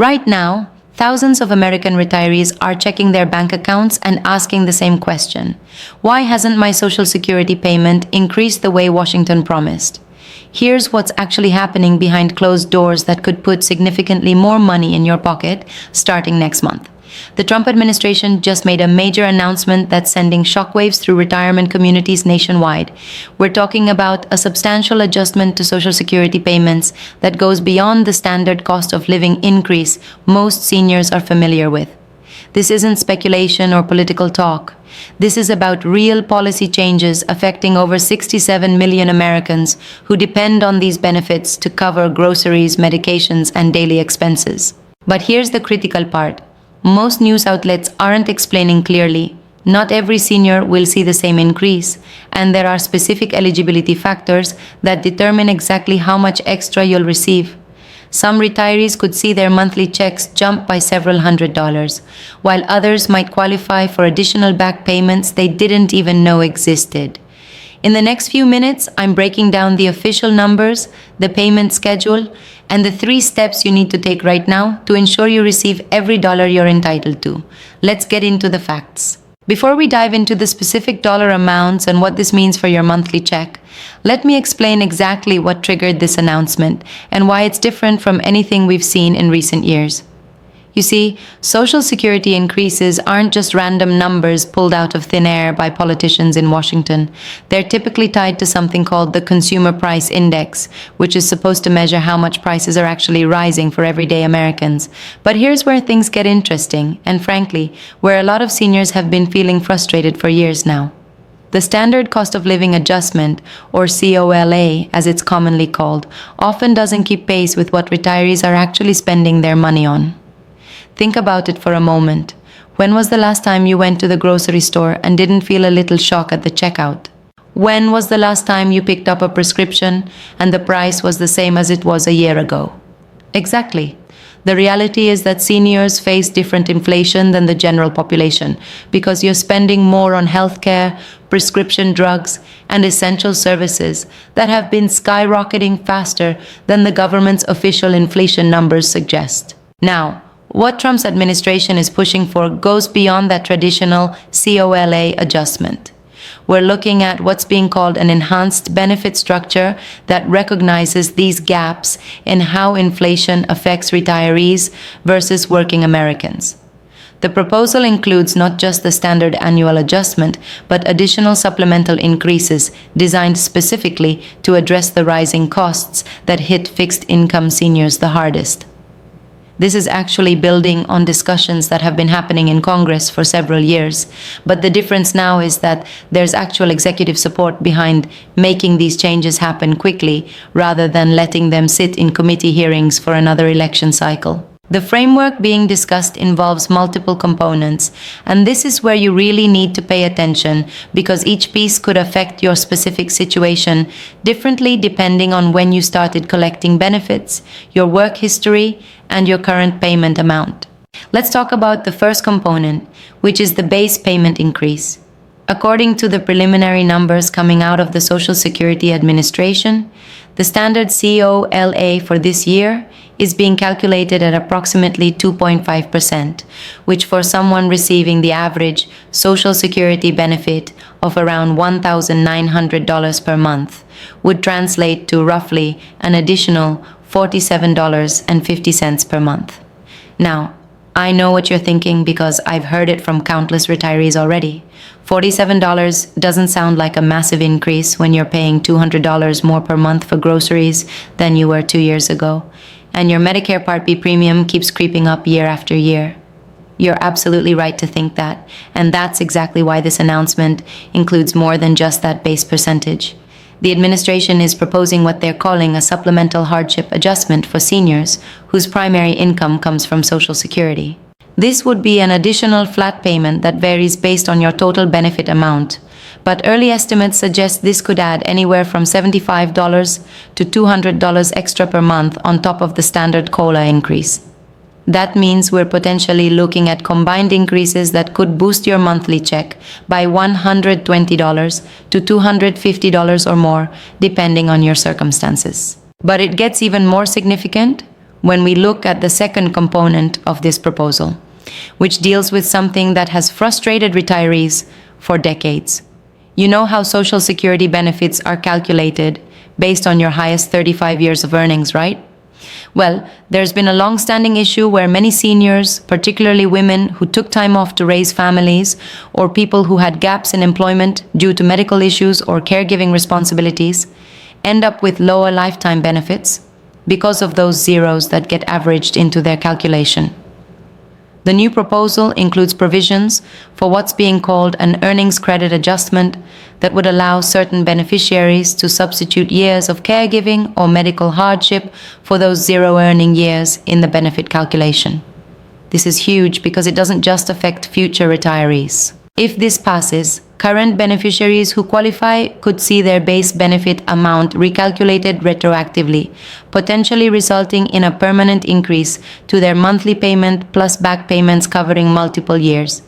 Right now, thousands of American retirees are checking their bank accounts and asking the same question. Why hasn't my Social Security payment increased the way Washington promised? Here's what's actually happening behind closed doors that could put significantly more money in your pocket starting next month. The Trump administration just made a major announcement that's sending shockwaves through retirement communities nationwide. We're talking about a substantial adjustment to Social Security payments that goes beyond the standard cost of living increase most seniors are familiar with. This isn't speculation or political talk. This is about real policy changes affecting over 67 million Americans who depend on these benefits to cover groceries, medications, and daily expenses. But here's the critical part. Most news outlets aren't explaining clearly. Not every senior will see the same increase, and there are specific eligibility factors that determine exactly how much extra you'll receive. Some retirees could see their monthly checks jump by several $100s, while others might qualify for additional back payments they didn't even know existed. In the next few minutes, I'm breaking down the official numbers, the payment schedule, and the 3 steps you need to take right now to ensure you receive every dollar you're entitled to. Let's get into the facts. Before we dive into the specific dollar amounts and what this means for your monthly check, let me explain exactly what triggered this announcement and why it's different from anything we've seen in recent years. You see, Social Security increases aren't just random numbers pulled out of thin air by politicians in Washington. They're typically tied to something called the Consumer Price Index, which is supposed to measure how much prices are actually rising for everyday Americans. But here's where things get interesting, and frankly, where a lot of seniors have been feeling frustrated for years now. The Standard Cost of Living Adjustment, or COLA as it's commonly called, often doesn't keep pace with what retirees are actually spending their money on. Think about it for a moment. When was the last time you went to the grocery store and didn't feel a little shock at the checkout? When was the last time you picked up a prescription and the price was the same as it was a year ago? Exactly. The reality is that seniors face different inflation than the general population because you're spending more on healthcare, prescription drugs, and essential services that have been skyrocketing faster than the government's official inflation numbers suggest. Now, what Trump's administration is pushing for goes beyond that traditional COLA adjustment. We're looking at what's being called an enhanced benefit structure that recognizes these gaps in how inflation affects retirees versus working Americans. The proposal includes not just the standard annual adjustment, but additional supplemental increases designed specifically to address the rising costs that hit fixed-income seniors the hardest. This is actually building on discussions that have been happening in Congress for several years. But the difference now is that there's actual executive support behind making these changes happen quickly rather than letting them sit in committee hearings for another election cycle. The framework being discussed involves multiple components, and this is where you really need to pay attention because each piece could affect your specific situation differently depending on when you started collecting benefits, your work history, and your current payment amount. Let's talk about the first component, which is the base payment increase. According to the preliminary numbers coming out of the Social Security Administration, the standard COLA for this year is being calculated at approximately 2.5%, which for someone receiving the average Social Security benefit of around $1,900 per month would translate to roughly an additional $47.50 per month. Now, I know what you're thinking because I've heard it from countless retirees already. $47 doesn't sound like a massive increase when you're paying $200 more per month for groceries than you were 2 years ago, and your Medicare Part B premium keeps creeping up year after year. You're absolutely right to think that, and that's exactly why this announcement includes more than just that base percentage. The administration is proposing what they're calling a supplemental hardship adjustment for seniors whose primary income comes from Social Security. This would be an additional flat payment that varies based on your total benefit amount, but early estimates suggest this could add anywhere from $75 to $200 extra per month on top of the standard COLA increase. That means we're potentially looking at combined increases that could boost your monthly check by $120 to $250 or more, depending on your circumstances. But it gets even more significant when we look at the second component of this proposal, which deals with something that has frustrated retirees for decades. You know how Social Security benefits are calculated based on your highest 35 years of earnings, right? Well, there's been a long-standing issue where many seniors, particularly women who took time off to raise families, or people who had gaps in employment due to medical issues or caregiving responsibilities, end up with lower lifetime benefits because of those zeros that get averaged into their calculation. The new proposal includes provisions for what's being called an earnings credit adjustment that would allow certain beneficiaries to substitute years of caregiving or medical hardship for those zero earning years in the benefit calculation. This is huge because it doesn't just affect future retirees. If this passes, current beneficiaries who qualify could see their base benefit amount recalculated retroactively, potentially resulting in a permanent increase to their monthly payment plus back payments covering multiple years.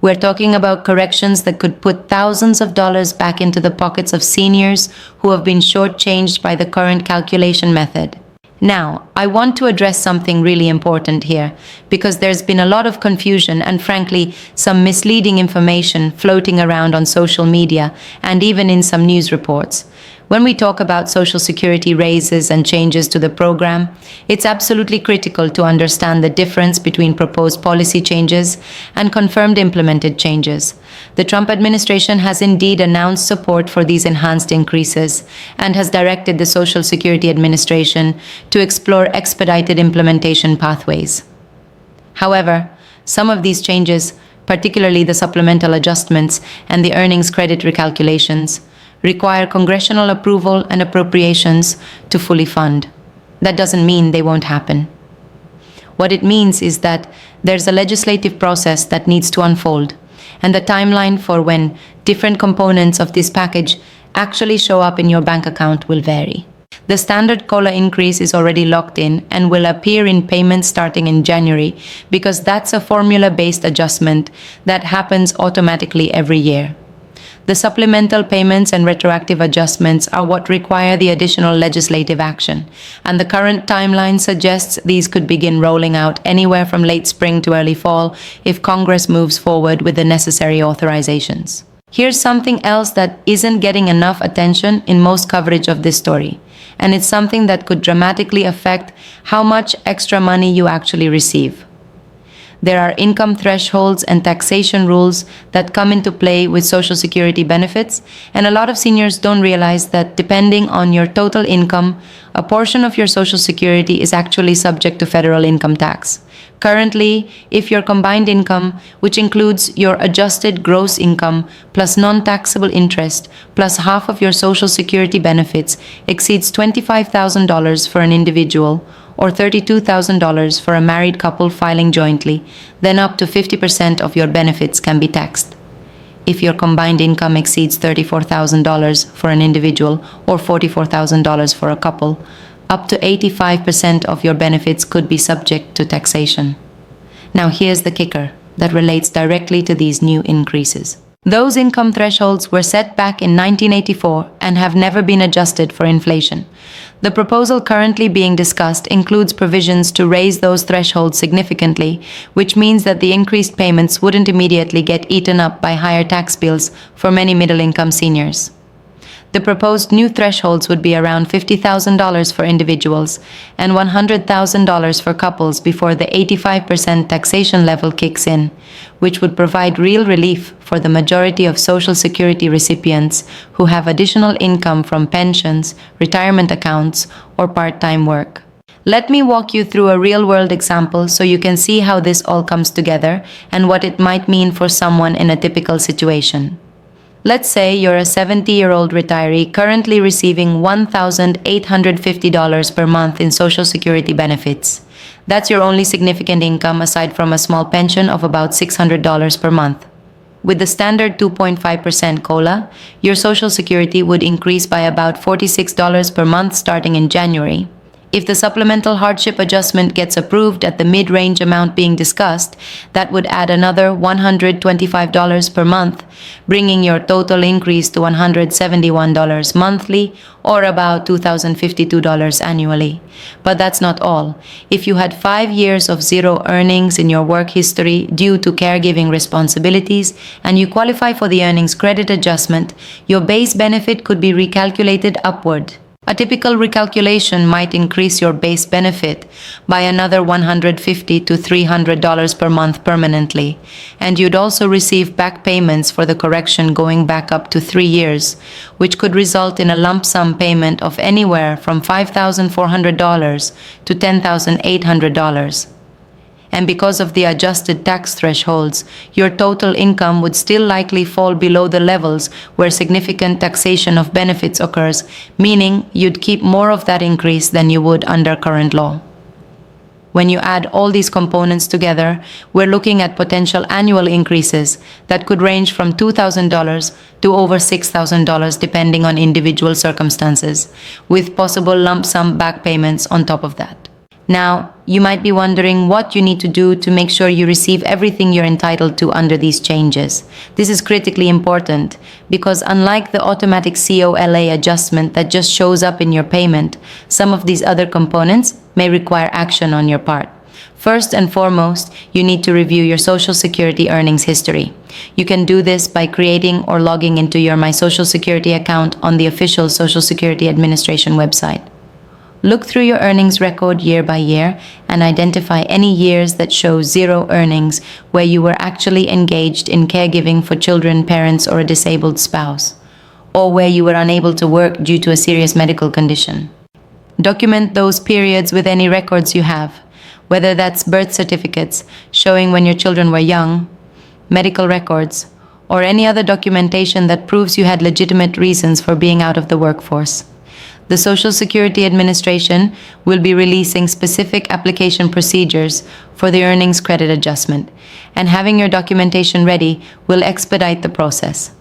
We're talking about corrections that could put thousands of dollars back into the pockets of seniors who have been shortchanged by the current calculation method. Now, I want to address something really important here, because there's been a lot of confusion and, frankly, some misleading information floating around on social media and even in some news reports. When we talk about Social Security raises and changes to the program, it's absolutely critical to understand the difference between proposed policy changes and confirmed implemented changes. The Trump administration has indeed announced support for these enhanced increases and has directed the Social Security Administration to explore expedited implementation pathways. However, some of these changes, particularly the supplemental adjustments and the earnings credit recalculations, require congressional approval and appropriations to fully fund. That doesn't mean they won't happen. What it means is that there's a legislative process that needs to unfold, and the timeline for when different components of this package actually show up in your bank account will vary. The standard COLA increase is already locked in and will appear in payments starting in January, because that's a formula-based adjustment that happens automatically every year. The supplemental payments and retroactive adjustments are what require the additional legislative action, and the current timeline suggests these could begin rolling out anywhere from late spring to early fall if Congress moves forward with the necessary authorizations. Here's something else that isn't getting enough attention in most coverage of this story, and it's something that could dramatically affect how much extra money you actually receive. There are income thresholds and taxation rules that come into play with Social Security benefits, and a lot of seniors don't realize that depending on your total income, a portion of your Social Security is actually subject to federal income tax. Currently, if your combined income, which includes your adjusted gross income plus non-taxable interest plus half of your Social Security benefits, exceeds $25,000 for an individual or $32,000 for a married couple filing jointly, then up to 50% of your benefits can be taxed. If your combined income exceeds $34,000 for an individual or $44,000 for a couple, up to 85% of your benefits could be subject to taxation. Now here's the kicker that relates directly to these new increases. Those income thresholds were set back in 1984 and have never been adjusted for inflation. The proposal currently being discussed includes provisions to raise those thresholds significantly, which means that the increased payments wouldn't immediately get eaten up by higher tax bills for many middle-income seniors. The proposed new thresholds would be around $50,000 for individuals and $100,000 for couples before the 85% taxation level kicks in, which would provide real relief for the majority of Social Security recipients who have additional income from pensions, retirement accounts, or part-time work. Let me walk you through a real-world example so you can see how this all comes together and what it might mean for someone in a typical situation. Let's say you're a 70-year-old retiree currently receiving $1,850 per month in Social Security benefits. That's your only significant income aside from a small pension of about $600 per month. With the standard 2.5% COLA, your Social Security would increase by about $46 per month starting in January. If the supplemental hardship adjustment gets approved at the mid-range amount being discussed, that would add another $125 per month, bringing your total increase to $171 monthly or about $2,052 annually. But that's not all. If you had 5 years of zero earnings in your work history due to caregiving responsibilities and you qualify for the earnings credit adjustment, your base benefit could be recalculated upward. A typical recalculation might increase your base benefit by another $150 to $300 per month permanently, and you'd also receive back payments for the correction going back up to 3 years, which could result in a lump sum payment of anywhere from $5,400 to $10,800. And because of the adjusted tax thresholds, your total income would still likely fall below the levels where significant taxation of benefits occurs, meaning you'd keep more of that increase than you would under current law. When you add all these components together, we're looking at potential annual increases that could range from $2,000 to over $6,000 depending on individual circumstances, with possible lump sum back payments on top of that. Now, you might be wondering what you need to do to make sure you receive everything you're entitled to under these changes. This is critically important because unlike the automatic COLA adjustment that just shows up in your payment, some of these other components may require action on your part. First and foremost, you need to review your Social Security earnings history. You can do this by creating or logging into your My Social Security account on the official Social Security Administration website. Look through your earnings record year by year and identify any years that show zero earnings where you were actually engaged in caregiving for children, parents, or a disabled spouse, or where you were unable to work due to a serious medical condition. Document those periods with any records you have, whether that's birth certificates showing when your children were young, medical records, or any other documentation that proves you had legitimate reasons for being out of the workforce. The Social Security Administration will be releasing specific application procedures for the earnings credit adjustment, and having your documentation ready will expedite the process.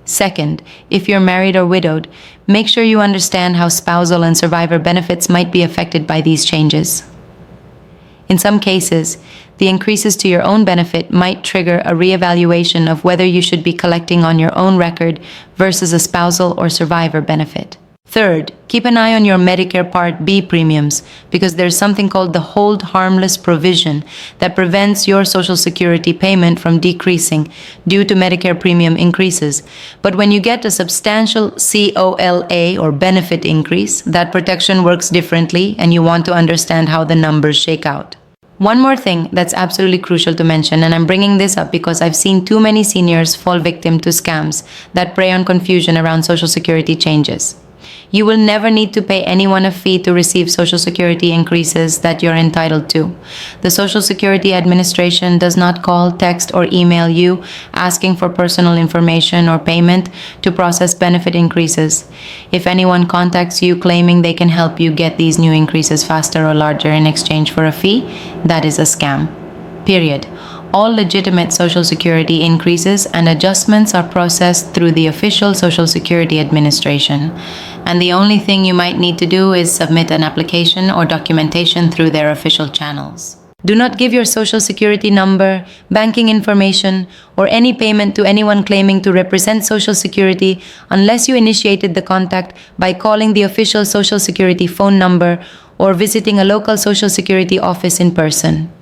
Second, if you're married or widowed, make sure you understand how spousal and survivor benefits might be affected by these changes. In some cases, the increases to your own benefit might trigger a reevaluation of whether you should be collecting on your own record versus a spousal or survivor benefit. Third, keep an eye on your Medicare Part B premiums because there's something called the hold harmless provision that prevents your Social Security payment from decreasing due to Medicare premium increases. But when you get a substantial COLA or benefit increase, that protection works differently and you want to understand how the numbers shake out. One more thing that's absolutely crucial to mention, and I'm bringing this up because I've seen too many seniors fall victim to scams that prey on confusion around Social Security changes. You will never need to pay anyone a fee to receive Social Security increases that you're entitled to. The Social Security Administration does not call, text, or email you asking for personal information or payment to process benefit increases. If anyone contacts you claiming they can help you get these new increases faster or larger in exchange for a fee, that is a scam. Period. All legitimate Social Security increases and adjustments are processed through the official Social Security Administration, and the only thing you might need to do is submit an application or documentation through their official channels. Do not give your Social Security number, banking information, or any payment to anyone claiming to represent Social Security unless you initiated the contact by calling the official Social Security phone number or visiting a local Social Security office in person.